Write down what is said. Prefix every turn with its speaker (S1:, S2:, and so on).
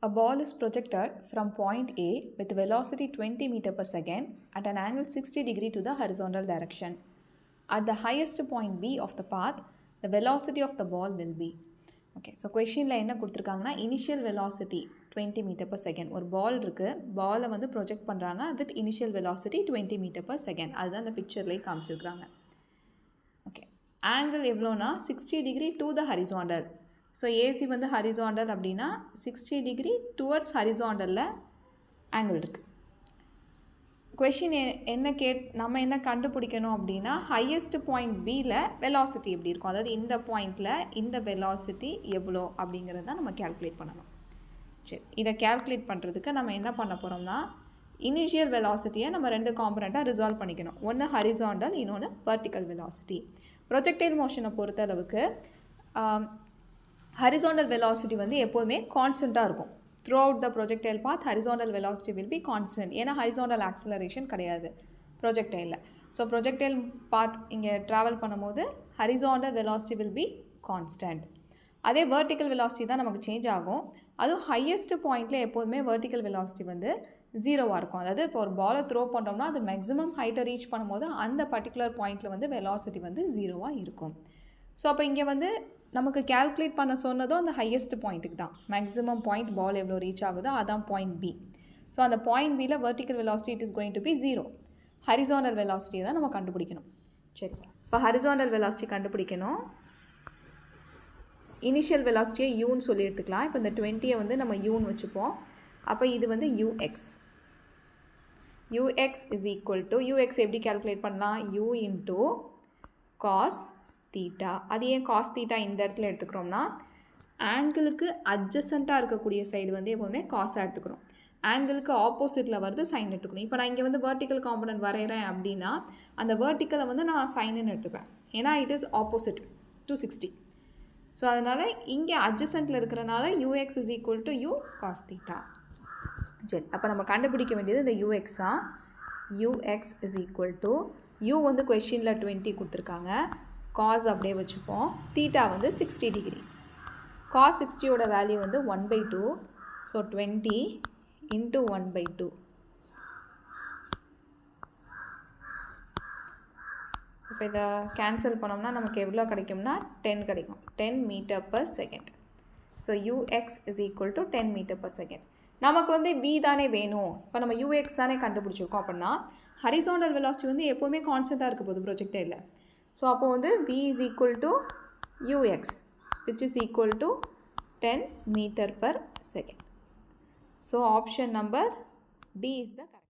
S1: A ball is projected from point A with velocity 20 meter per second at an angle 60 degree to the horizontal direction. At the highest point B of the path, the velocity of the ball will be. Okay, so question என்ன கொடுத்துருக்காங்கன்னா initial velocity 20 meter per second. ஒரு பால் இருக்குது, பாலை வந்து project பண்ணுறாங்க with initial velocity 20 meter per second. அதுதான் அந்த பிக்சர்லேயே காமிச்சிருக்கிறாங்க. Okay, angle எவ்வளோனா 60 degree to the horizontal. So AC வந்து ஹரிசாண்டல் அப்படின்னா 60 டிகிரி டுவர்ட்ஸ் ஹரிசாண்டலில் ஆங்கிள் இருக்குது. கொஷின் என்ன நம்ம என்ன கண்டுபிடிக்கணும் அப்படின்னா ஹையஸ்ட் பாயிண்ட் பியில் வெலாசிட்டி எப்படி இருக்கும், அதாவது இந்த பாயிண்டில் இந்த வெலாசிட்டி எவ்வளோ அப்படிங்கிறத நம்ம கேல்குலேட் பண்ணணும். சரி, இதை கேல்குலேட் பண்ணுறதுக்கு நம்ம என்ன பண்ண போகிறோம்னா இனிஷியல் வெலாசிட்டியை நம்ம ரெண்டு காம்பனண்ட்டாக ரிசால்வ் பண்ணிக்கணும். ஒன்று ஹரிசாண்டல், இன்னொன்று வெர்டிக்கல் வெலாசிட்டி. ப்ரொஜெக்டைல் மோஷனை பொறுத்தளவுக்கு ஹரிசாண்டல் வெலாசிட்டி வந்து எப்போதுமே கான்ஸ்டண்ட்டாக இருக்கும். Throughout the projectile path horizontal velocity will be constant. ஏன்னா ஹரிசாண்டல் ஆக்சலரேஷன் கிடையாது ப்ரொஜெக்டைலில். ஸோ ப்ரொஜெக்டைல் பாத் இங்கே ட்ராவல் பண்ணும்போது horizontal velocity will be constant. அதே வெர்டிக்கல் வெலாசிட்டி தான் நமக்கு சேஞ்ச் ஆகும். அதுவும் ஹையஸ்ட் பாயிண்ட்டில் எப்போதுமே வெர்டிக்கல் வெலாசிட்டி வந்து ஜீரோவாக இருக்கும். அதாவது இப்போ ஒரு பாலை த்ரோ பண்ணுறோம்னா அது மேக்ஸிமம் ஹைட்டை ரீச் பண்ணும்போது அந்த பர்டிகுலர் பாயிண்ட்டில் வந்து வெலாசிட்டி வந்து ஜீரோவாக இருக்கும். ஸோ அப்போ இங்கே வந்து நமக்கு கேல்குலேட் பண்ண சொன்னதும் அந்த ஹையஸ்ட் பாயிண்ட்டுக்கு தான். மேக்ஸிமம் பாயிண்ட் பால் எவ்வளோ ரீச் ஆகுதோ அதான் பாயிண்ட் பி. ஸோ அந்த பாயிண்ட் பியில் vertical velocity it is going to be zero. Horizontal வெலாசிட்டியை தான் நம்ம கண்டுபிடிக்கணும். சரி, இப்போ ஹரிசாண்டல் வெலாசிட்டி கண்டுபிடிக்கணும். இனிஷியல் வெலாசிட்டியை யூன்னு சொல்லி எடுத்துக்கலாம். இப்போ இந்த 20 வந்து நம்ம யூன்னு வச்சுப்போம். அப்போ இது வந்து UX. UX is equal to UX எப்படி கேல்குலேட் பண்ணலாம், யூ இன்ட்டு காஸ் தீட்டா. அது ஏன் காஸ் தீட்டா இந்த இடத்துல எடுத்துக்கிறோம்னா ஆங்கிளுக்கு அட்ஜசண்ட்டாக இருக்கக்கூடிய சைடு வந்து எப்போதுமே காசாக எடுத்துக்கணும். ஆங்கிளுக்கு ஆப்போசிட்டில் வருது சைன் எடுத்துக்கணும். இப்போ நான் இங்கே வந்து வெர்டிக்கல் காம்பனன்ட் வரைகிறேன் அப்படின்னா அந்த வெர்டிக்கலை வந்து நான் சைனுன்னு எடுத்துப்பேன். ஏன்னா it is opposite to 60. So அதனால் இங்கே அட்ஜசண்ட்டில் இருக்கிறனால U X is equal to U cos theta. சரி, அப்போ நம்ம கண்டுபிடிக்க வேண்டியது இந்த யூஎக்ஸா. U X is equal to U வந்து கொஷினில் 20 கொடுத்துருக்காங்க. காஸ் அப்படியே வச்சுப்போம். தீட்டா வந்து 60 டிகிரி. காஸ் 60யோட வேல்யூ வந்து 1/2. So 20 into 1/2. இப்போ இதை கேன்சல் பண்ணோம்னா நமக்கு எவ்வளோ கிடைக்கும்னா 10 கிடைக்கும். 10 meter per second. So u x is equal to 10 meter per second. நமக்கு வந்து வி தானே வேணும். இப்போ நம்ம யூஎக்ஸ் தானே கண்டுபிடிச்சிருக்கோம். அப்படின்னா ஹரிசாண்டல் வெலாசிட்டி வந்து எப்போவுமே கான்ஸ்டண்ட்டாக இருக்க போகுது ப்ரொஜெக்டைலில். ஸோ அப்போ வந்து v is equal to ux which is equal to 10 meter per second. So option number D is the correct.